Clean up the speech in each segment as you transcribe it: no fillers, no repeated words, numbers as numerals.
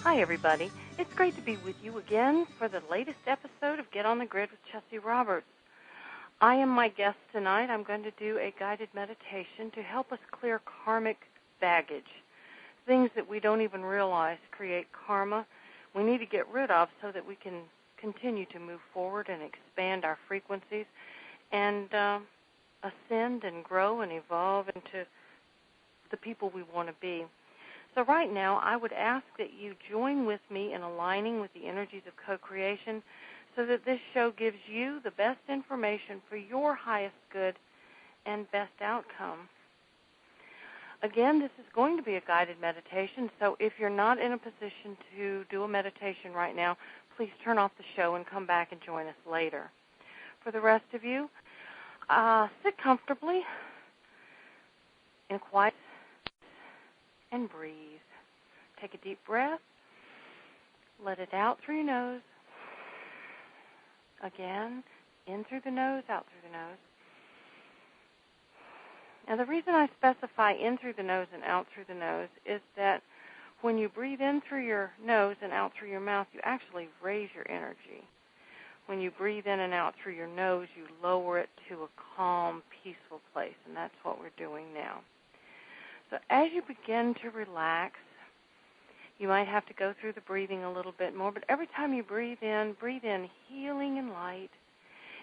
Hi, everybody. It's great to be with you again for the latest episode of Get on the Grid with Chessie Roberts. I am my guest tonight. I'm going to do a guided meditation to help us clear karmic baggage, things that we don't even realize create karma we need to get rid of so that we can continue to move forward and expand our frequencies and ascend and grow and evolve into the people we want to be. So right now, I would ask that you join with me in aligning with the energies of co-creation so that this show gives you the best information for your highest good and best outcome. Again, this is going to be a guided meditation, so if you're not in a position to do a meditation right now, please turn off the show and come back and join us later. For the rest of you, sit comfortably in quiet and breathe. Take a deep breath. Let it out through your nose. Again, in through the nose, out through the nose. Now, the reason I specify in through the nose and out through the nose is that when you breathe in through your nose and out through your mouth, you actually raise your energy. When you breathe in and out through your nose, you lower it to a calm, peaceful place, and that's what we're doing now. So as you begin to relax, you might have to go through the breathing a little bit more, but every time you breathe in healing and light,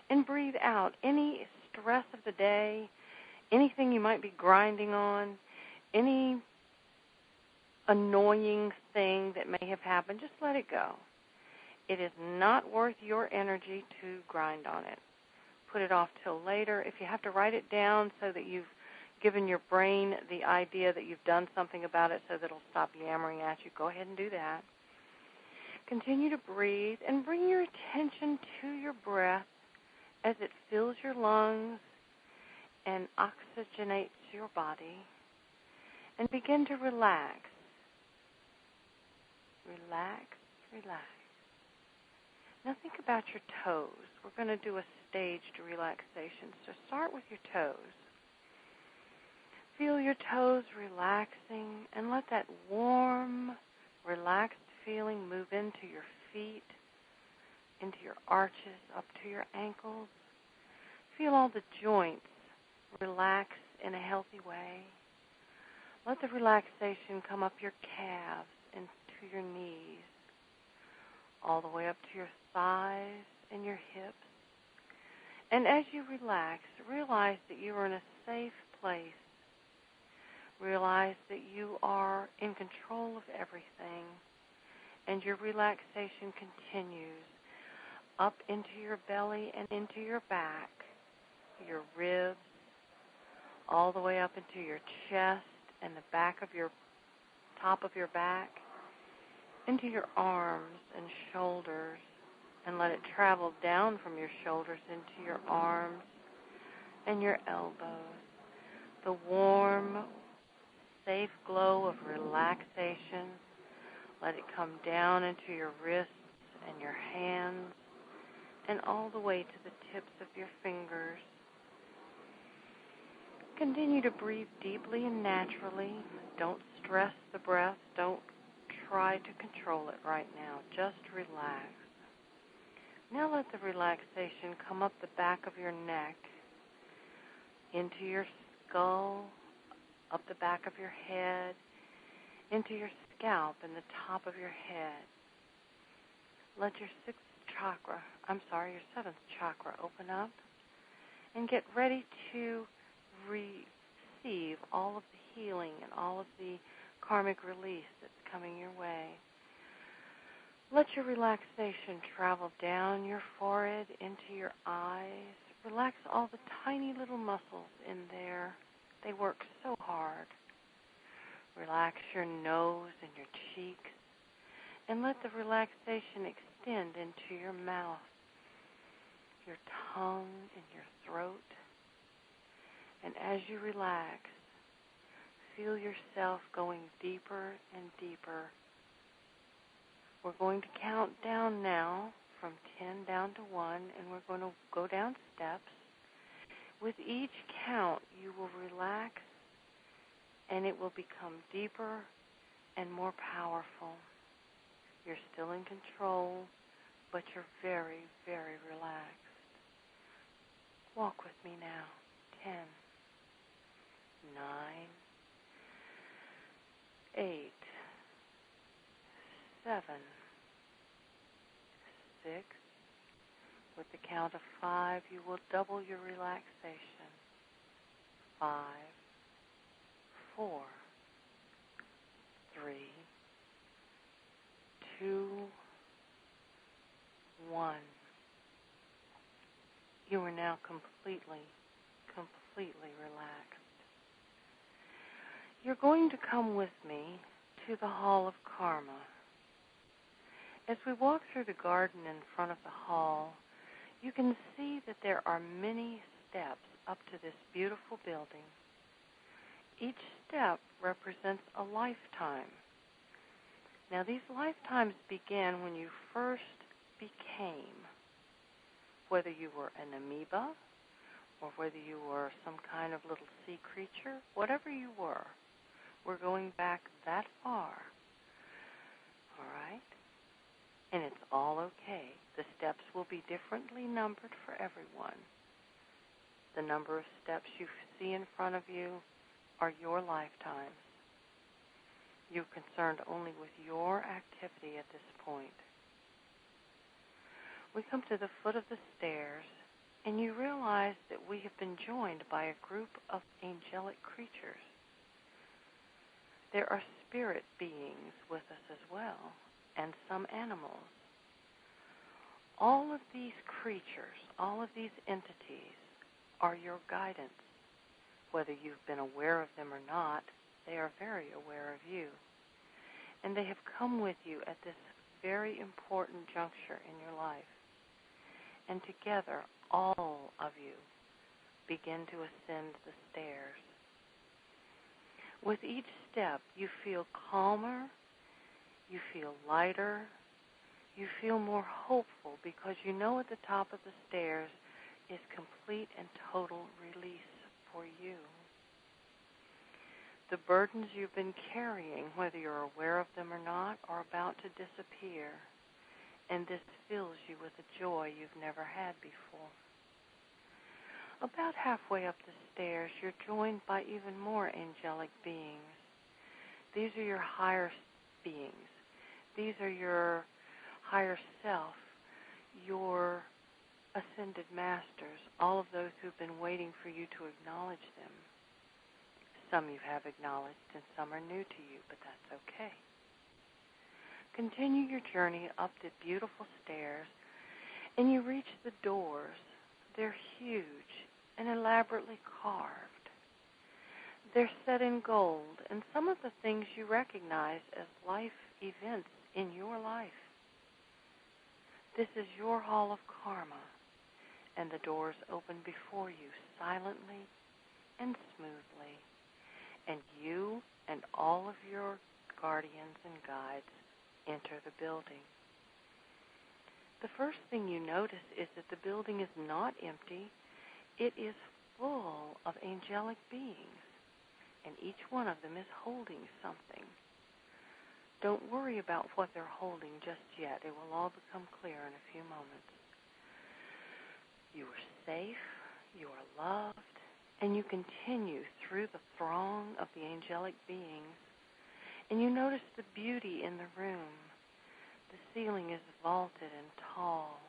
and breathe out any stress of the day, anything you might be grinding on, any annoying thing that may have happened, just let it go. It is not worth your energy to grind on it. Put it off till later. If you have to write it down so that you've given your brain the idea that you've done something about it so that it'll stop yammering at you, go ahead and do that. Continue to breathe and bring your attention to your breath as it fills your lungs and oxygenates your body. And begin to relax. Relax, relax. Now think about your toes. We're going to do a staged relaxation. So start with your toes. Feel your toes relaxing and let that warm, relaxed feeling move into your feet, into your arches, up to your ankles. Feel all the joints relax in a healthy way. Let the relaxation come up your calves and to your knees, all the way up to your thighs and your hips. And as you relax, realize that you are in a safe place. Realize that you are in control of everything, and your relaxation continues up into your belly and into your back, your ribs, all the way up into your chest and the back of your top of your back, into your arms and shoulders, and let it travel down from your shoulders into your arms and your elbows. The warm, safe glow of relaxation. Let it come down into your wrists and your hands and all the way to the tips of your fingers. Continue to breathe deeply and naturally. Don't stress the breath. Don't try to control it right now. Just relax. Now let the relaxation come up the back of your neck, into your skull, up the back of your head, into your scalp and the top of your head. Let your your seventh chakra open up and get ready to receive all of the healing and all of the karmic release that's coming your way. Let your relaxation travel down your forehead into your eyes. Relax all the tiny little muscles in there. They work so hard. Relax your nose and your cheeks, and let the relaxation extend into your mouth, your tongue, and your throat. And as you relax, feel yourself going deeper and deeper. We're going to count down now from 10 down to 1, and we're going to go down steps. With each count, you will relax, and it will become deeper and more powerful. You're still in control, but you're very, very relaxed. Walk with me now. 10, 9, 8, 7, 6. With the count of 5, you will double your relaxation. 5, 4, 3, 2, 1. You are now completely relaxed. You're going to come with me to the Hall of Karma. As we walk through the garden in front of the hall, you can see that there are many steps up to this beautiful building. Each step represents a lifetime. Now, these lifetimes began when you first became, whether you were an amoeba or whether you were some kind of little sea creature, whatever you were, we're going back that far. All right? And it's all okay. The steps will be differently numbered for everyone. The number of steps you see in front of you are your lifetimes. You're concerned only with your activity at this point. We come to the foot of the stairs, and you realize that we have been joined by a group of angelic creatures. There are spirit beings with us as well, and some animals. All of these creatures, all of these entities are your guidance. Whether you've been aware of them or not, they are very aware of you. And they have come with you at this very important juncture in your life. And together, all of you begin to ascend the stairs. With each step, you feel calmer, you feel lighter, you feel more hopeful because you know at the top of the stairs is complete and total release for you. The burdens you've been carrying, whether you're aware of them or not, are about to disappear, and this fills you with a joy you've never had before. About halfway up the stairs, you're joined by even more angelic beings. These are your higher beings. These are your higher self, your ascended masters, all of those who've been waiting for you to acknowledge them. Some you have acknowledged and some are new to you, but that's okay. Continue your journey up the beautiful stairs, and you reach the doors. They're huge and elaborately carved. They're set in gold, and some of the things you recognize as life events in your life. This is your Hall of Karma, and the doors open before you silently and smoothly, and you and all of your guardians and guides enter the building. The first thing you notice is that the building is not empty. It is full of angelic beings, and each one of them is holding something. Don't worry about what they're holding just yet. It will all become clear in a few moments. You are safe, you are loved, and you continue through the throng of the angelic beings, and you notice the beauty in the room. The ceiling is vaulted and tall.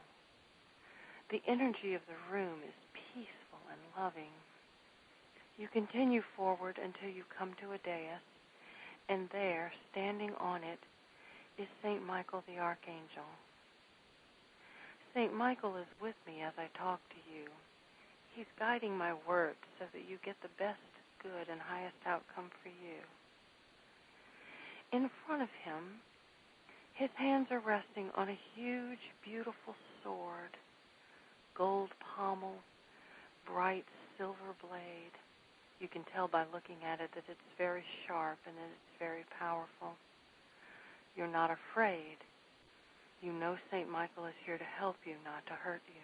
The energy of the room is peaceful and loving. You continue forward until you come to a dais, and there, standing on it, is St. Michael the Archangel. St. Michael is with me as I talk to you. He's guiding my words so that you get the best, good, and highest outcome for you. In front of him, his hands are resting on a huge, beautiful sword, gold pommel, bright silver blade. You can tell by looking at it that it's very sharp and that it's very powerful. You're not afraid. You know St. Michael is here to help you, not to hurt you.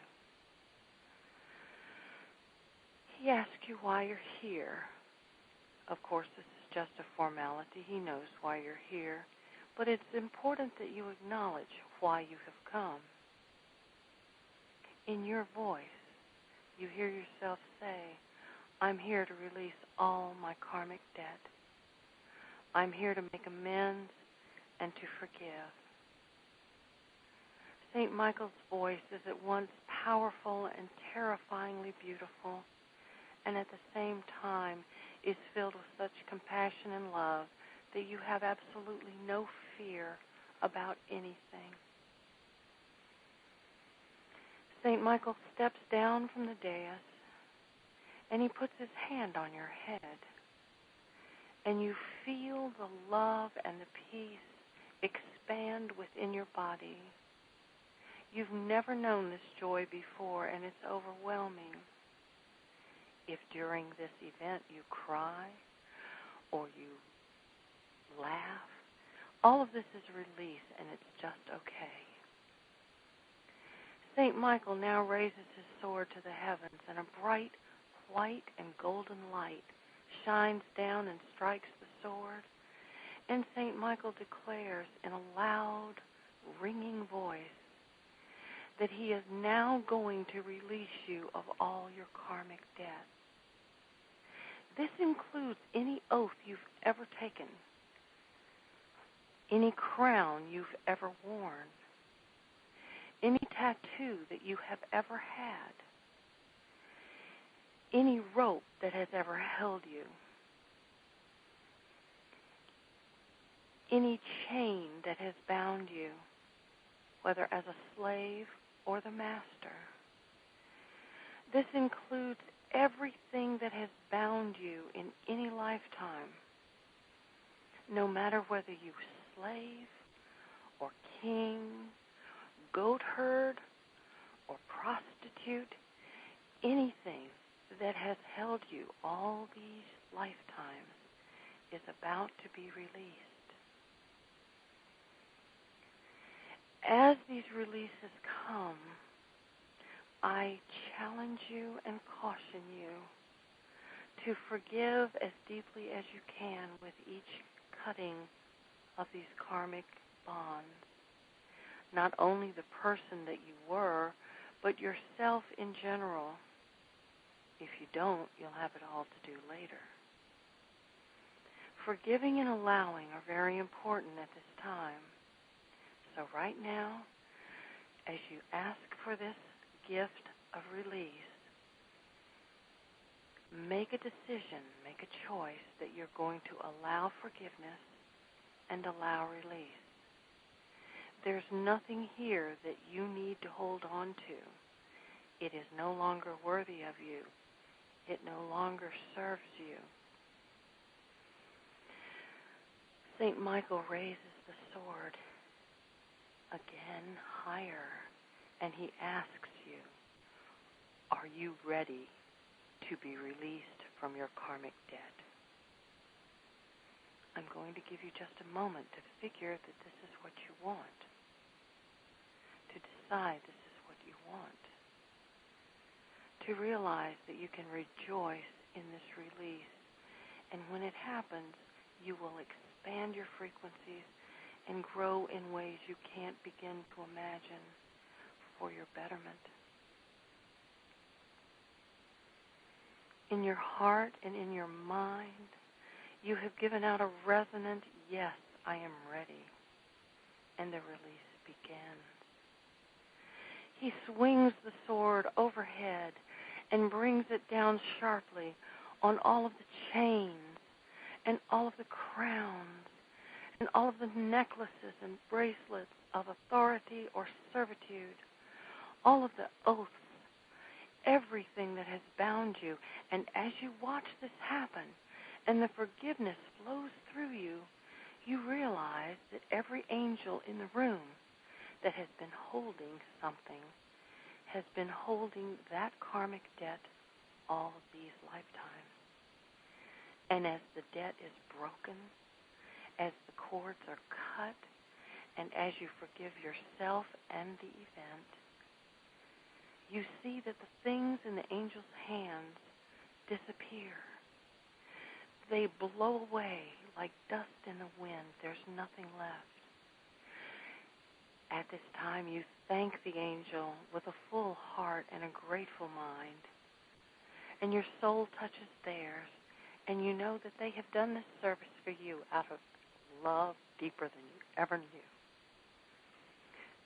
He asks you why you're here. Of course, this is just a formality. He knows why you're here. But it's important that you acknowledge why you have come. In your voice, you hear yourself say, I'm here to release all my karmic debt. I'm here to make amends and to forgive. St. Michael's voice is at once powerful and terrifyingly beautiful, and at the same time is filled with such compassion and love that you have absolutely no fear about anything. St. Michael steps down from the dais, and he puts his hand on your head, and you feel the love and the peace expand within your body. You've never known this joy before, and it's overwhelming. If during this event you cry or you laugh, all of this is release, and it's just okay. St. Michael now raises his sword to the heavens, and a bright white and golden light shines down and strikes the sword, and St. Michael declares in a loud, ringing voice that he is now going to release you of all your karmic debt. This includes any oath you've ever taken, any crown you've ever worn, any tattoo that you have ever had, any rope that has ever held you, any chain that has bound you, whether as a slave or the master. This includes everything that has bound you in any lifetime, no matter whether you were slave or king, goat herd, or prostitute, anything that has held you all these lifetimes is about to be released. As these releases come, I challenge you and caution you to forgive as deeply as you can with each cutting of these karmic bonds. Not only the person that you were, but yourself in general. If you don't, you'll have it all to do later. Forgiving and allowing are very important at this time. So right now, as you ask for this gift of release, make a decision, make a choice that you're going to allow forgiveness and allow release. There's nothing here that you need to hold on to. It is no longer worthy of you. It no longer serves you. St. Michael raises the sword again higher, and he asks you, are you ready to be released from your karmic debt? I'm going to give you just a moment to figure that this is what you want, to decide this is what you want, to realize that you can rejoice in this release, and when it happens, you will expand your frequencies and grow in ways you can't begin to imagine for your betterment. In your heart and in your mind, you have given out a resonant, yes, I am ready. And the release begins. He swings the sword overhead and brings it down sharply on all of the chains and all of the crowns and all of the necklaces and bracelets of authority or servitude, all of the oaths, everything that has bound you. And as you watch this happen and the forgiveness flows through you, you realize that every angel in the room that has been holding something has been holding that karmic debt all of these lifetimes. And as the debt is broken, as the cords are cut, and as you forgive yourself and the event, you see that the things in the angel's hands disappear. They blow away like dust in the wind. There's nothing left. At this time, you thank the angel with a full heart and a grateful mind. And your soul touches theirs, and you know that they have done this service for you out of love deeper than you ever knew.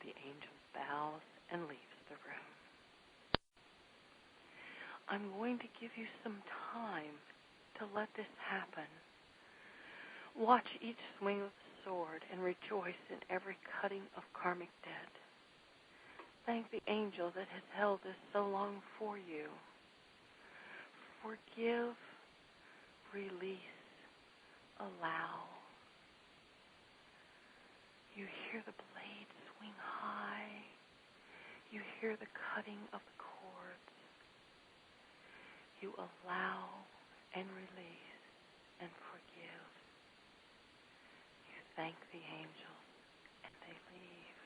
The angel bows and leaves the room. I'm going to give you some time to let this happen. Watch each swing of the sword and rejoice in every cutting of karmic debt. Thank the angel that has held this so long for you. Forgive, release, allow. You hear the blade swing high. You hear the cutting of the cords. You allow and release and forgive. You thank the angels and they leave.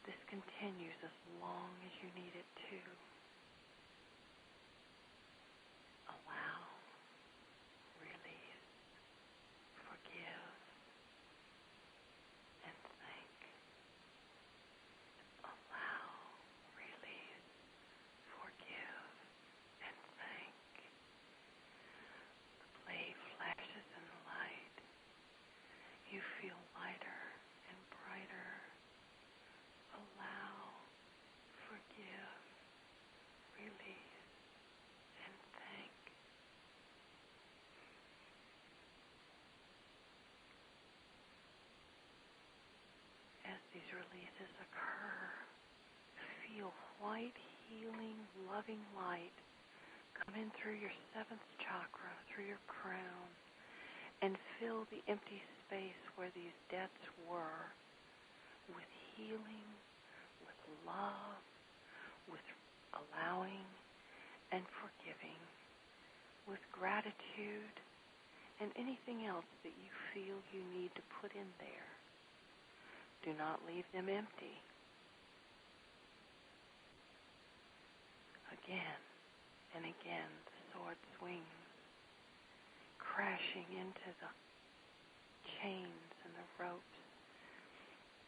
This continues as long as you need it to. Allow, release, forgive, and thank. Allow, release, forgive, and thank. The blade flashes in the light. You feel lighter and brighter. Allow, forgive, release, and thank. As these releases occur, feel white, healing, loving light come in through your seventh chakra, through your crown, and fill the empty space where these debts were with healing, with love, with allowing and forgiving, with gratitude, and anything else that you feel you need to put in there. Do not leave them empty. Again and again, the sword swings, crashing into the chains and the ropes,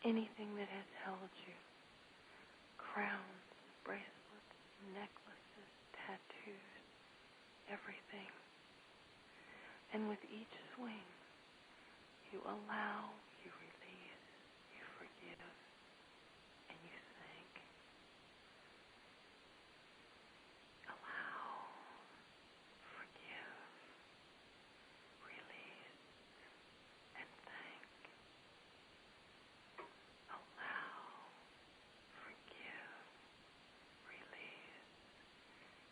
anything that has held you, crowns, bracelets, necklaces, tattoos, everything. And with each swing, you allow, you release, you forgive, and you thank. Allow, forgive, release, and thank. Allow, forgive, release,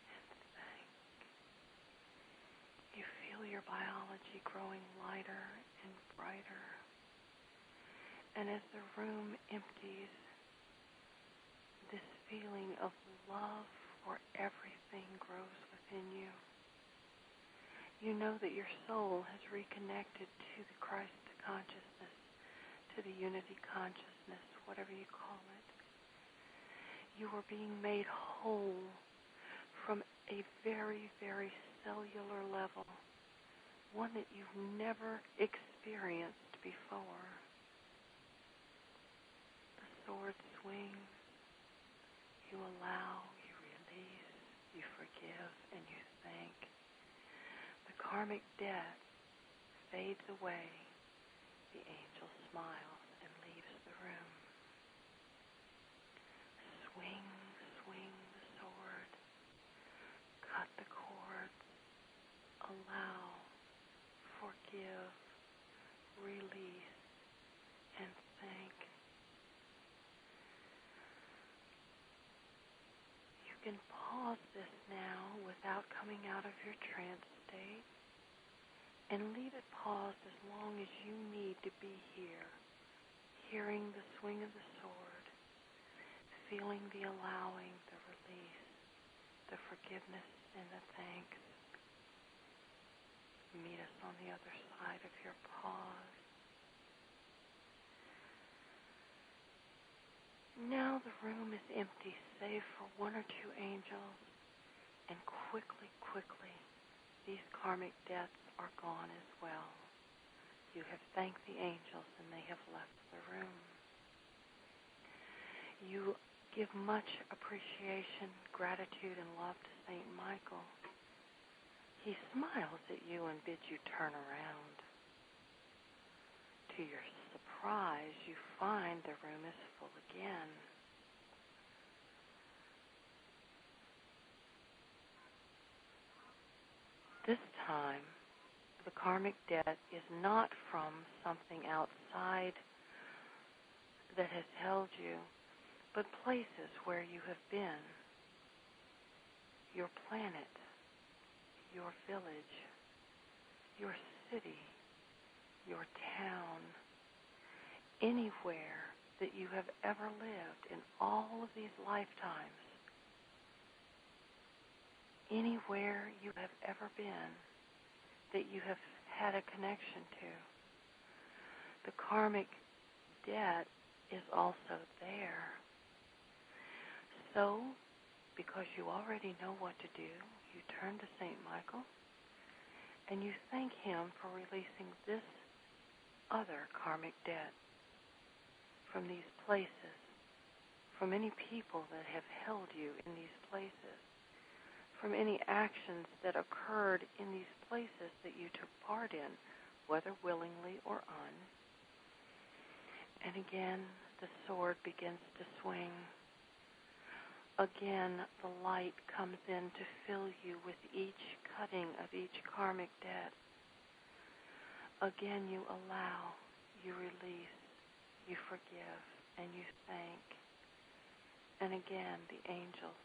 and thank. You feel your biology growing lighter and brighter. And as the room empties, this feeling of love for everything grows within you. You know that your soul has reconnected to the Christ consciousness, to the unity consciousness, whatever you call it. You are being made whole from a very, very cellular level, one that you've never experienced before. The sword swings. You allow, you release, you forgive, and you thank. The karmic debt fades away. The angel smiles and leaves the room. Swing, swing the sword. Cut the cords. Allow, forgive, release, and thank. You can pause this now without coming out of your trance state, and leave it paused as long as you need to be here, hearing the swing of the sword, feeling the allowing, the release, the forgiveness, and the thanks. Meet us on the other side of your pause. Now the room is empty, save for one or two angels, and quickly, these karmic debts are gone as well. You have thanked the angels and they have left the room. You give much appreciation, gratitude, and love to St. Michael. He smiles at you and bids you turn around. To your surprise, you find the room is full again. This time, the karmic debt is not from something outside that has held you, but places where you have been. Your planet, your village, your city, your town, anywhere that you have ever lived in all of these lifetimes, anywhere you have ever been that you have had a connection to. The karmic debt is also there. So, because you already know what to do, you turn to St. Michael and you thank him for releasing this other karmic debt from these places, from any people that have held you in these places, from any actions that occurred in these places that you took part in, whether willingly or un. And again, the sword begins to swing. Again, the light comes in to fill you with each cutting of each karmic debt. Again, you allow, you release, you forgive, and you thank. And again, the angels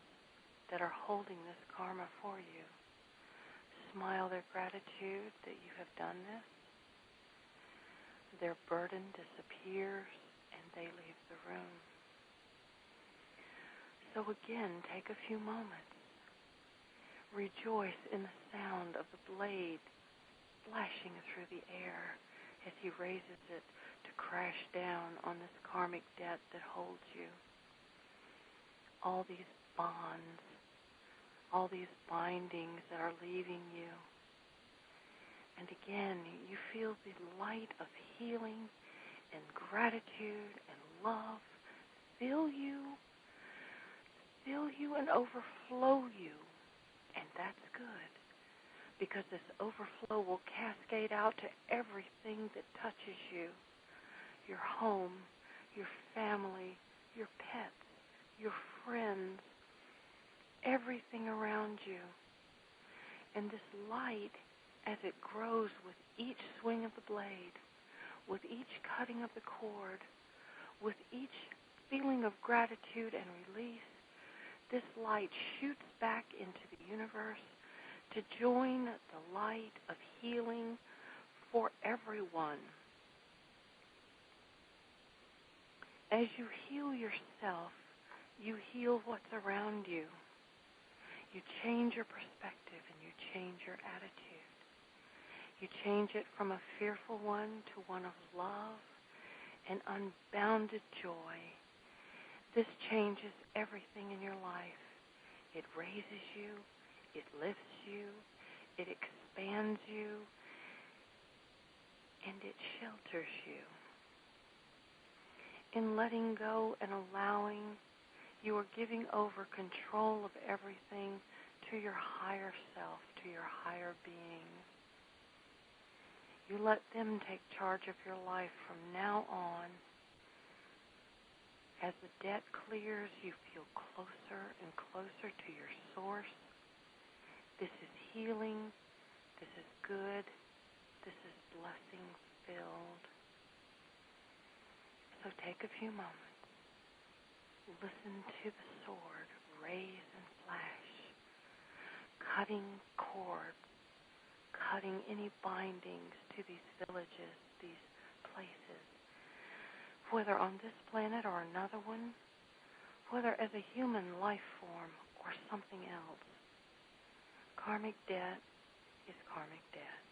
that are holding this karma for you smile their gratitude that you have done this. Their burden disappears and they leave the room. So again, take a few moments. Rejoice in the sound of the blade flashing through the air as he raises it to crash down on this karmic debt that holds you. All these bonds, all these bindings that are leaving you. And again, you feel the light of healing and gratitude and love fill you and overflow you. And that's good, because this overflow will cascade out to everything that touches you. Your home, your family, your pets, your friends, everything around you. And this light, as it grows with each swing of the blade, with each cutting of the cord, with each feeling of gratitude and release, this light shoots back into the universe to join the light of healing for everyone. As you heal yourself, you heal what's around you. You change your perspective and you change your attitude. You change it from a fearful one to one of love and unbounded joy. This changes everything in your life. It raises you, it lifts you, it expands you, and it shelters you. In letting go and allowing, you are giving over control of everything to your higher self, to your higher being. You let them take charge of your life from now on. As the debt clears, you feel closer and closer to your source. This is healing. This is good. This is blessing-filled. So take a few moments. Listen to the sword raise and flash, cutting cords, cutting any bindings to these villages, these places, whether on this planet or another one, whether as a human life form or something else. Karmic debt is karmic debt.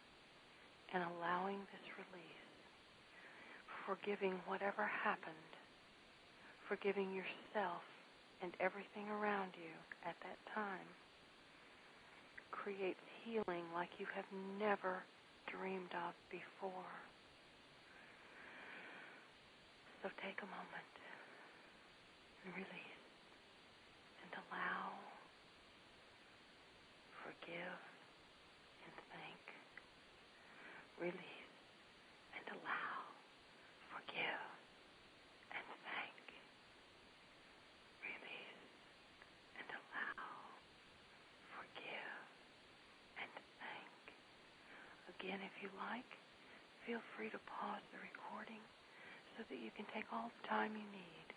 And allowing this release, forgiving whatever happened, forgiving yourself and everything around you at that time, creates healing like you have never dreamed of before. So take a moment and release and allow, forgive, and thank. Release and allow, forgive, and thank. Release and allow, forgive, and thank. Again, if you like, feel free to pause the recording so that you can take all the time you need.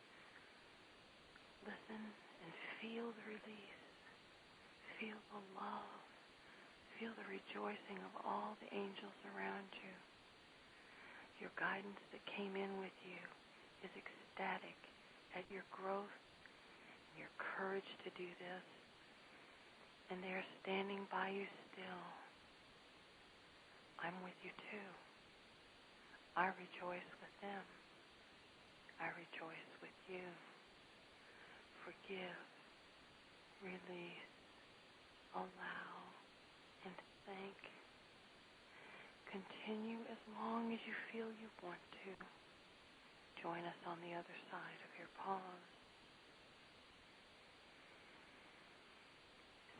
Listen and feel the release. Feel the love. Feel the rejoicing of all the angels around you. Your guidance that came in with you is ecstatic at your growth and your courage to do this. And they are standing by you still. I'm with you too. I rejoice with them. I rejoice with you. Forgive, release, allow, and thank. Continue as long as you feel you want to. Join us on the other side of your pause.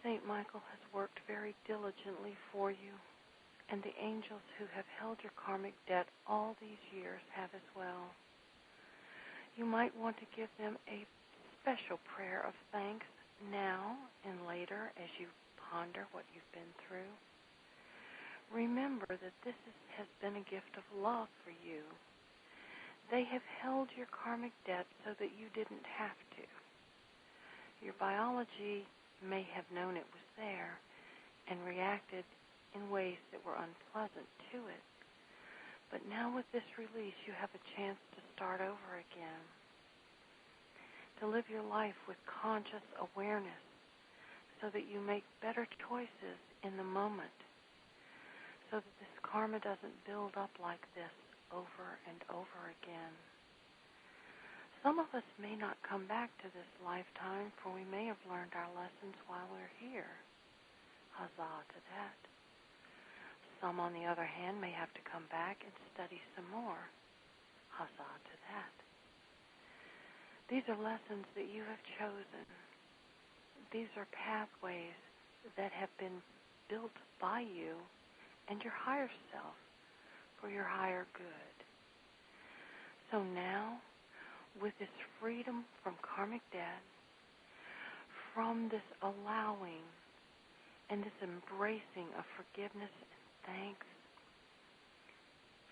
St. Michael has worked very diligently for you, and the angels who have held your karmic debt all these years have as well. You might want to give them a special prayer of thanks now and later as you ponder what you've been through. Remember that this has been a gift of love for you. They have held your karmic debt so that you didn't have to. Your biology may have known it was there and reacted in ways that were unpleasant to it. But now with this release, you have a chance to start over again. To live your life with conscious awareness so that you make better choices in the moment, so that this karma doesn't build up like this over and over again. Some of us may not come back to this lifetime, for we may have learned our lessons while we're here. Huzzah to that. Some, on the other hand, may have to come back and study some more. Huzzah to that. These are lessons that you have chosen. These are pathways that have been built by you and your higher self for your higher good. So now, with this freedom from karmic debt, from this allowing and this embracing of forgiveness and thanks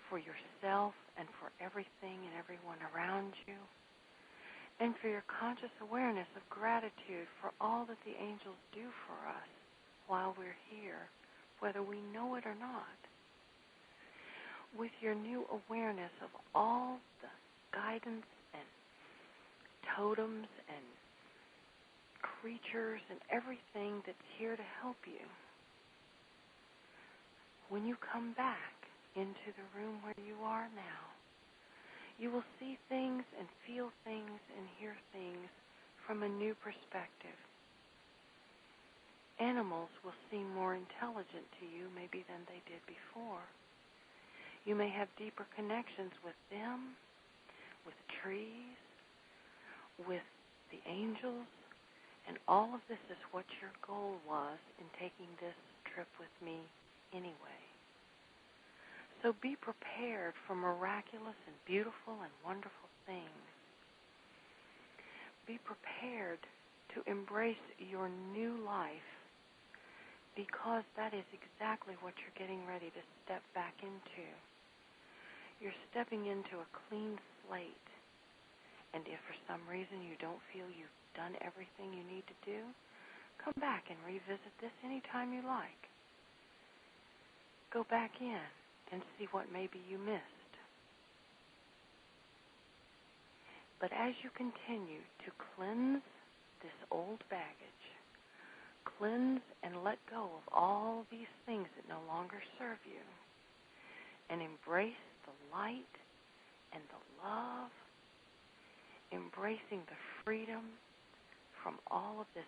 for yourself and for everything and everyone around you, and for your conscious awareness of gratitude for all that the angels do for us while we're here, whether we know it or not. With your new awareness of all the guidance and totems and creatures and everything that's here to help you, when you come back into the room where you are now, you will see things and feel things and hear things from a new perspective. Animals will seem more intelligent to you maybe than they did before. You may have deeper connections with them, with trees, with the angels, and all of this is what your goal was in taking this trip with me anyway. So be prepared for miraculous and beautiful and wonderful things. Be prepared to embrace your new life, because that is exactly what you're getting ready to step back into. You're stepping into a clean slate. And if for some reason you don't feel you've done everything you need to do, come back and revisit this anytime you like. Go back in and see what maybe you missed. But as you continue to cleanse this old baggage, cleanse and let go of all these things that no longer serve you, and embrace the light and the love, embracing the freedom from all of this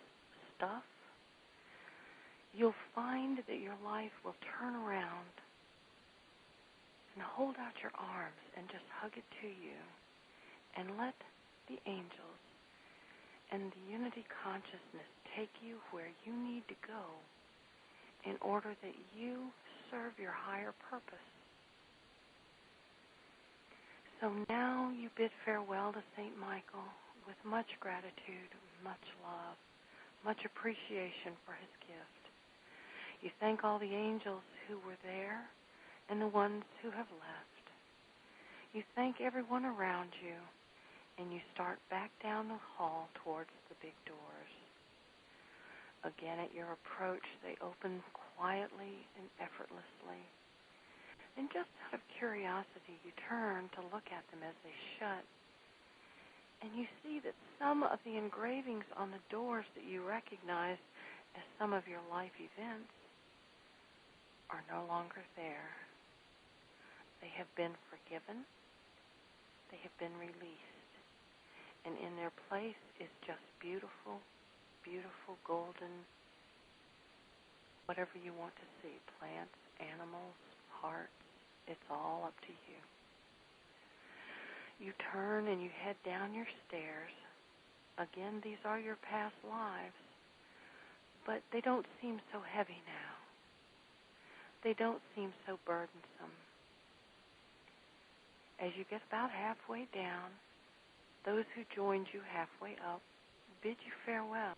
stuff, you'll find that your life will turn around and hold out your arms and just hug it to you and let the angels and the unity consciousness take you where you need to go in order that you serve your higher purpose. So now you bid farewell to St. Michael with much gratitude, much love, much appreciation for his gift. You thank all the angels who were there and the ones who have left. You thank everyone around you, and you start back down the hall towards the big doors. Again, at your approach, they open quietly and effortlessly. And just out of curiosity, you turn to look at them as they shut, and you see that some of the engravings on the doors that you recognize as some of your life events are no longer there. They have been forgiven. They have been released. And in their place is just beautiful, beautiful golden, whatever you want to see, plants, animals, hearts, it's all up to you. You turn and you head down your stairs. Again, these are your past lives, but they don't seem so heavy now. They don't seem so burdensome. As you get about halfway down, those who joined you halfway up bid you farewell,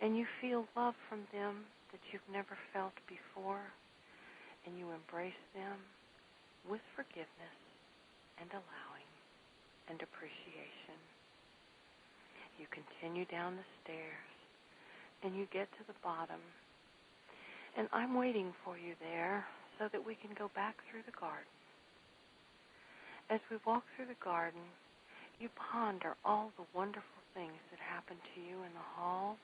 and you feel love from them that you've never felt before, and you embrace them with forgiveness and allowing and appreciation. You continue down the stairs, and you get to the bottom, and I'm waiting for you there so that we can go back through the garden. As we walk through the garden, you ponder all the wonderful things that happened to you in the hall.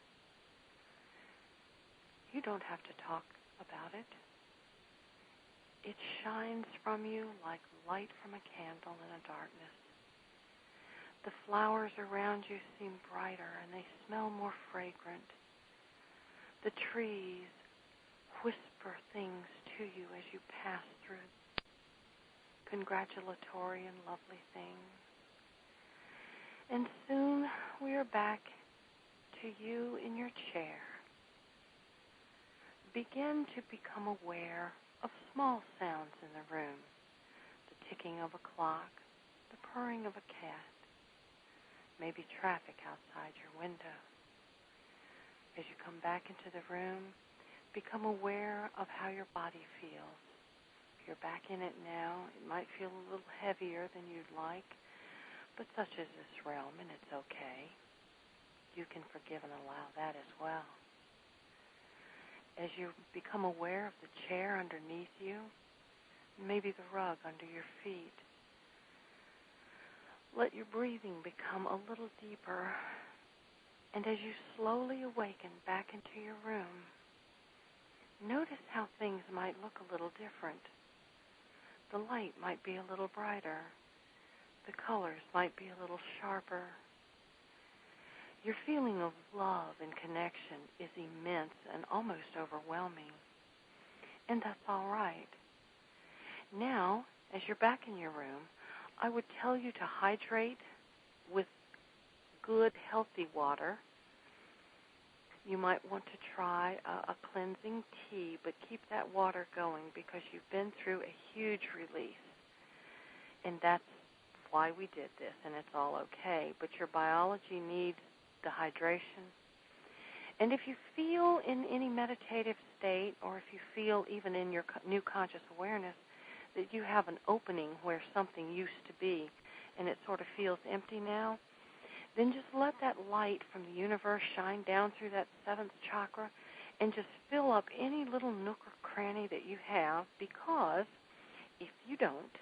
You don't have to talk about it. It shines from you like light from a candle in a darkness. The flowers around you seem brighter and they smell more fragrant. The trees whisper things to you as you pass through, congratulatory and lovely things. And soon we are back to you in your chair. Begin to become aware of small sounds in the room, the ticking of a clock, the purring of a cat, maybe traffic outside your window. As you come back into the room, become aware of how your body feels. If you're back in it now, it might feel a little heavier than you'd like, but such is this realm, and it's okay. You can forgive and allow that as well. As you become aware of the chair underneath you, maybe the rug under your feet, let your breathing become a little deeper. And as you slowly awaken back into your room, notice how things might look a little different. The light might be a little brighter. The colors might be a little sharper. Your feeling of love and connection is immense and almost overwhelming. And that's all right. Now, as you're back in your room, I would tell you to hydrate with good, healthy water. You might want to try a cleansing tea, but keep that water going because you've been through a huge release. And that's why we did this, and it's all okay. But your biology needs the hydration. And if you feel in any meditative state, or if you feel even in your new conscious awareness that you have an opening where something used to be and it sort of feels empty now, then just let that light from the universe shine down through that seventh chakra and just fill up any little nook or cranny that you have, because if you don't,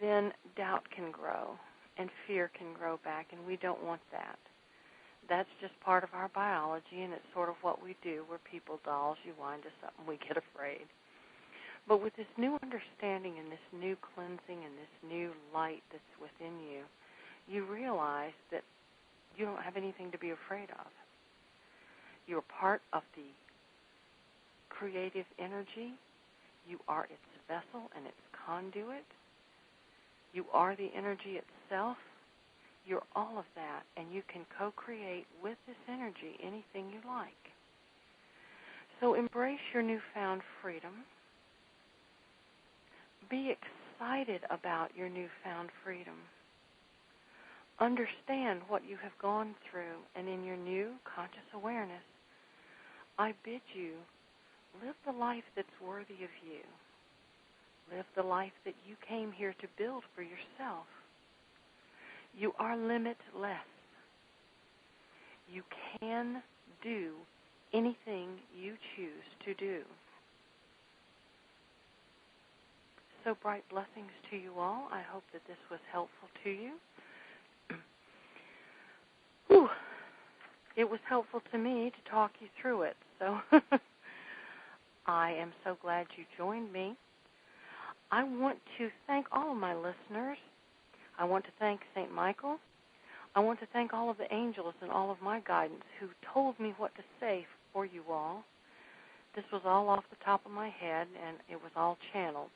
then doubt can grow and fear can grow back, and we don't want that. That's just part of our biology, and it's sort of what we do. We're people dolls. You wind us up and we get afraid. But with this new understanding and this new cleansing and this new light that's within you, you realize that you don't have anything to be afraid of. You're part of the creative energy. You are its vessel and its conduit. You are the energy itself. You're all of that, and you can co-create with this energy anything you like. So embrace your newfound freedom. Be excited about your newfound freedom. Understand what you have gone through, and in your new conscious awareness, I bid you live the life that's worthy of you. Live the life that you came here to build for yourself. You are limitless. You can do anything you choose to do. So bright blessings to you all. I hope that this was helpful to you. Whew. It was helpful to me to talk you through it. So I am so glad you joined me. I want to thank all of my listeners. I want to thank St. Michael. I want to thank all of the angels and all of my guidance who told me what to say for you all. This was all off the top of my head, and it was all channeled.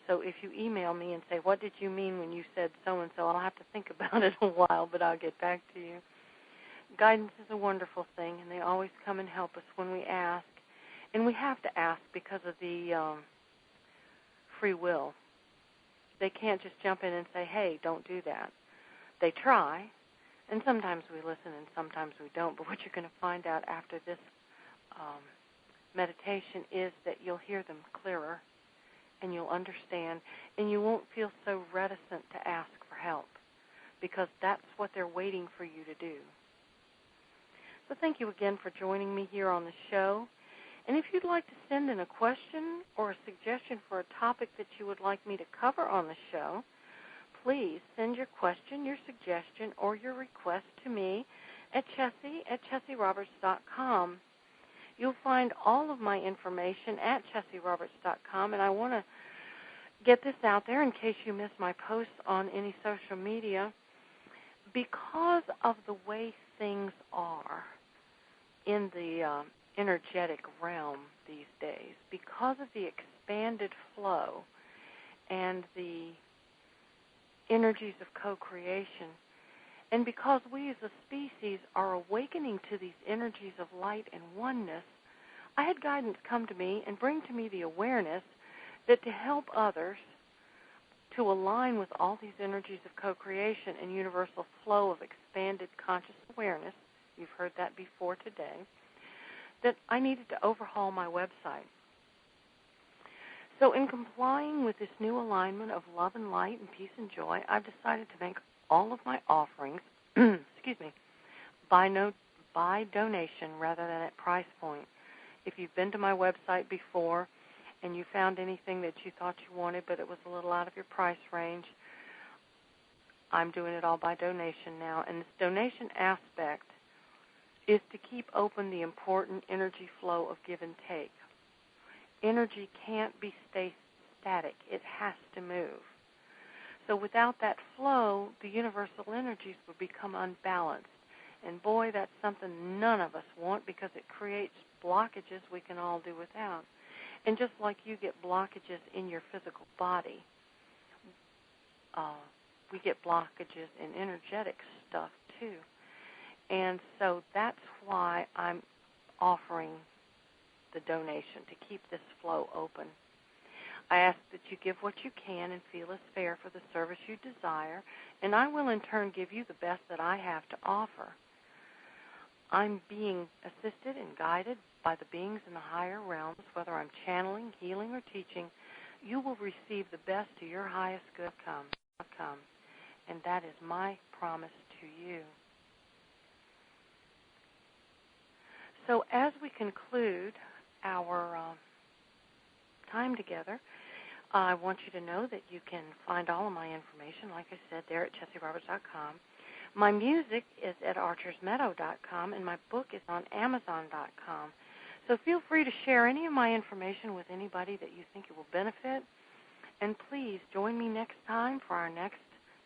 So if you email me and say, what did you mean when you said so-and-so, I'll have to think about it a while, but I'll get back to you. Guidance is a wonderful thing, and they always come and help us when we ask. And we have to ask because of the free will. They can't just jump in and say, hey, don't do that. They try, and sometimes we listen and sometimes we don't. But what you're going to find out after this meditation is that you'll hear them clearer, and you'll understand, and you won't feel so reticent to ask for help, because that's what they're waiting for you to do. So thank you again for joining me here on the show. And if you'd like to send in a question or a suggestion for a topic that you would like me to cover on the show, please send your question, your suggestion, or your request to me at Chessie@ChessieRoberts.com. You'll find all of my information at ChessieRoberts.com, and I want to get this out there in case you missed my posts on any social media. Because of the way things are in the energetic realm these days, because of the expanded flow and the energies of co-creation, and because we as a species are awakening to these energies of light and oneness, I had guidance come to me and bring to me the awareness that to help others to align with all these energies of co-creation and universal flow of expanded conscious awareness, you've heard that before today, that I needed to overhaul my website. So in complying with this new alignment of love and light and peace and joy, I've decided to make all of my offerings, by donation rather than at price point. If you've been to my website before and you found anything that you thought you wanted but it was a little out of your price range, I'm doing it all by donation now. And this donation aspect is to keep open the important energy flow of give and take. Energy can't be static. It has to move. So without that flow, the universal energies would become unbalanced. And boy, that's something none of us want because it creates blockages we can all do without. And just like you get blockages in your physical body, we get blockages in energetic stuff too. And so that's why I'm offering the donation, to keep this flow open. I ask that you give what you can and feel is fair for the service you desire, and I will in turn give you the best that I have to offer. I'm being assisted and guided by the beings in the higher realms, whether I'm channeling, healing, or teaching. You will receive the best to your highest good come, and that is my promise to you. So as we conclude our time together, I want you to know that you can find all of my information, like I said, there at ChessieRoberts.com. My music is at archersmeadow.com, and my book is on Amazon.com. So feel free to share any of my information with anybody that you think it will benefit. And please join me next time for our next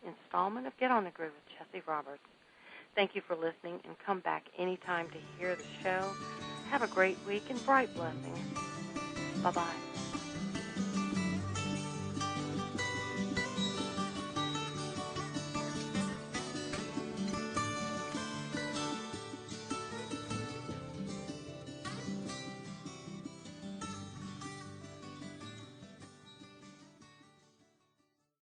installment of Get on the Groove with Chessie Roberts. Thank you for listening, and come back anytime to hear the show. Have a great week and bright blessings. Bye-bye.